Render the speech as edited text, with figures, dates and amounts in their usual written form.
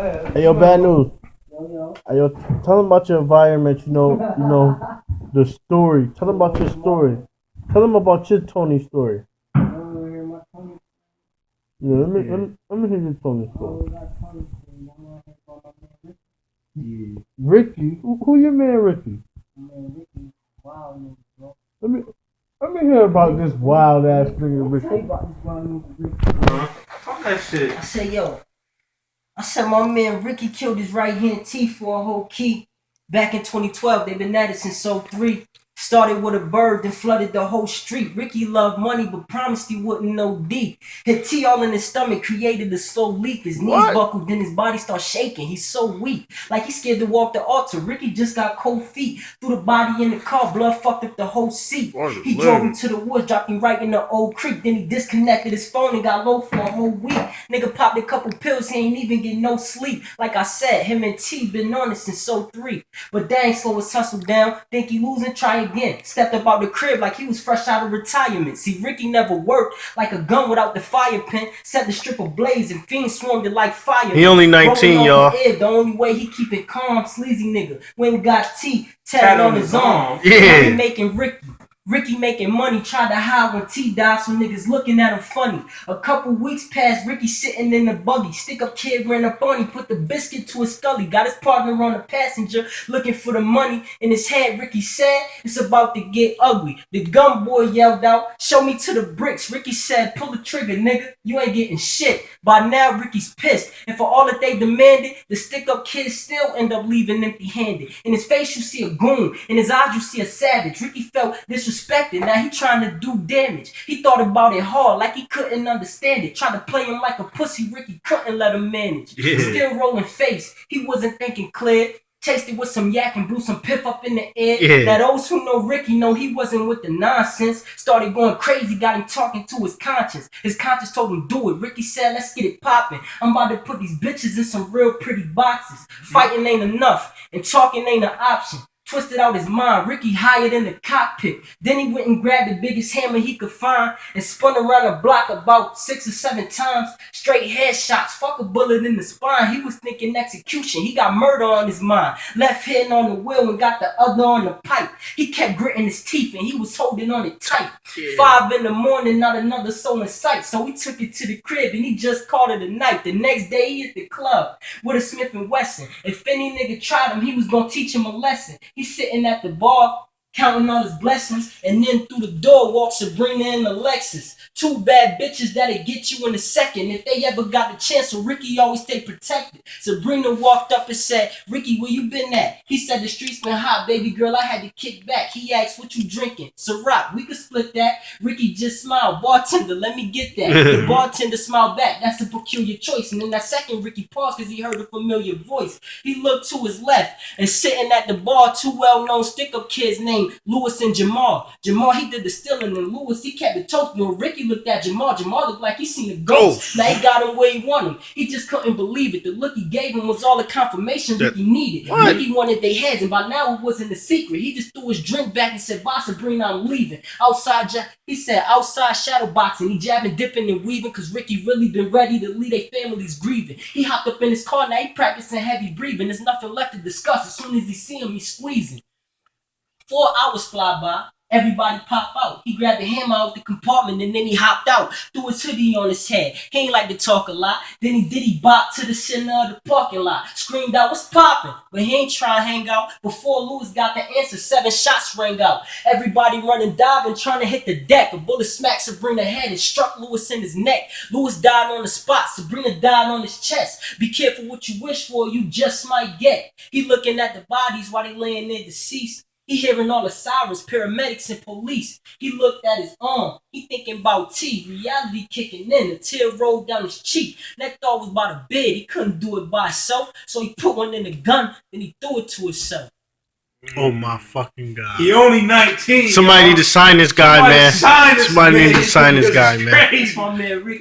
Hey, yo, Baddnews. Hey, yo, tell them about your environment. The story. Tell them about your story. Tell them about your Tony story. Yeah, let me hear your Tony story. Ricky, who your man, Ricky? Let me hear about this wild ass nigga, Ricky. Fuck that shit. I said my man Ricky killed his right hand teeth for a whole key. Back in 2012, they've been at it since 03. Started with a bird, then flooded the whole street. Ricky loved money, but promised he wouldn't OD. Hit T all in his stomach, created a slow leak. His knees buckled, then his body started shaking. He's so weak, like he's scared to walk the altar. Ricky just got cold feet. Threw the body in the car, blood fucked up the whole seat. He drove him to the woods, dropped him right in the old creek. Then he disconnected his phone and got low for a whole week. Nigga popped a couple pills, he ain't even get no sleep. Like I said, him and T been on it since 03. But dang, slow his hustle down. Think he losing, try again. Stepped up out the crib like he was fresh out of retirement. See, Ricky never worked like a gun without the fire pin. Set the strip ablaze and fiends swarmed it like fire. He only 19, y'all. The only way he keep it calm, sleazy nigga. When got T tatted on his arm. Yeah. He making Ricky making money, tried to hide when T died, so niggas looking at him funny. A couple weeks passed, Ricky sitting in the buggy. Stick up kid ran up on him, put the biscuit to his scully. Got his partner on the passenger, looking for the money. In his head, Ricky said, it's about to get ugly. The gun boy yelled out, show me to the bricks. Ricky said, pull the trigger, nigga, you ain't getting shit. By now, Ricky's pissed. And for all that they demanded, the stick up kids still end up leaving empty handed. In his face, you see a goon. In his eyes, you see a savage. Ricky felt disrespected. Now he trying to do damage. He thought about it hard, like he couldn't understand it. Tried to play him like a pussy, Ricky couldn't let him manage. Yeah. Still rolling face, he wasn't thinking clear. Chased it with some yak and blew some piff up in the air. Yeah. Now those who know Ricky know he wasn't with the nonsense. Started going crazy, got him talking to his conscience. His conscience told him do it. Ricky said, let's get it popping. I'm about to put these bitches in some real pretty boxes. Fighting ain't enough, and talking ain't an option. Twisted out his mind, Ricky hired in the cockpit. Then he went and grabbed the biggest hammer he could find and spun around the block about 6 or 7 times. Straight headshots, fuck a bullet in the spine. He was thinking execution, he got murder on his mind. Left hand on the wheel and got the other on the pipe. He kept gritting his teeth and he was holding on it tight. 5 in the morning, not another soul in sight. So he took it to the crib and he just called it a night. The next day he hit the club with a Smith & Wesson. If any nigga tried him, he was gonna teach him a lesson. He's sitting at the bar, counting all his blessings, and then through the door walks Sabrina and Alexis. 2 bad bitches that'll get you in a second if they ever got the chance, so Ricky always stay protected. Sabrina walked up and said, Ricky, where you been at? He said, the streets been hot, baby girl, I had to kick back. He asked, what you drinking? Ciroc, we could split that. Ricky just smiled, bartender, let me get that. The bartender smiled back, that's a peculiar choice. And then that second, Ricky paused because he heard a familiar voice. He looked to his left, and sitting at the bar, 2 well-known stick-up kids named Lewis and Jamal. Jamal, he did the stealing, and Lewis, he kept the toast. When Ricky looked at Jamal, Jamal looked like he seen a ghost. Now he got him where he wanted him. He just couldn't believe it. The look he gave him was all the confirmation Ricky needed. Ricky wanted their heads, and by now it wasn't a secret. He just threw his drink back and said, bye, Sabrina, I'm leaving. He said, outside shadow boxing. He jabbing, dipping, and weaving, because Ricky really been ready to leave their families grieving. He hopped up in his car, now he practicing heavy breathing. There's nothing left to discuss. As soon as he see him, he's squeezing. 4 hours fly by, everybody pop out. He grabbed the hammer out the compartment and then he hopped out, threw his hoodie on his head. He ain't like to talk a lot. Then he diddy bop to the center of the parking lot. Screamed out, what's poppin'? But he ain't trying to hang out. Before Lewis got the answer, 7 shots rang out. Everybody running, diving, trying to hit the deck. A bullet smacked Sabrina's head and struck Lewis in his neck. Lewis died on the spot. Sabrina died on his chest. Be careful what you wish for, you just might get. He looking at the bodies while they laying there deceased. He hearing all the sirens, paramedics, and police. He looked at his arm. He thinking about T. Reality kicking in. A tear rolled down his cheek. That thought was about a bed. He couldn't do it by himself, so he put one in the gun. Then he threw it to himself. Oh my fucking God. He only 19. Somebody need to sign this guy, man. Somebody need to sign this guy, man. It's my man Ricky.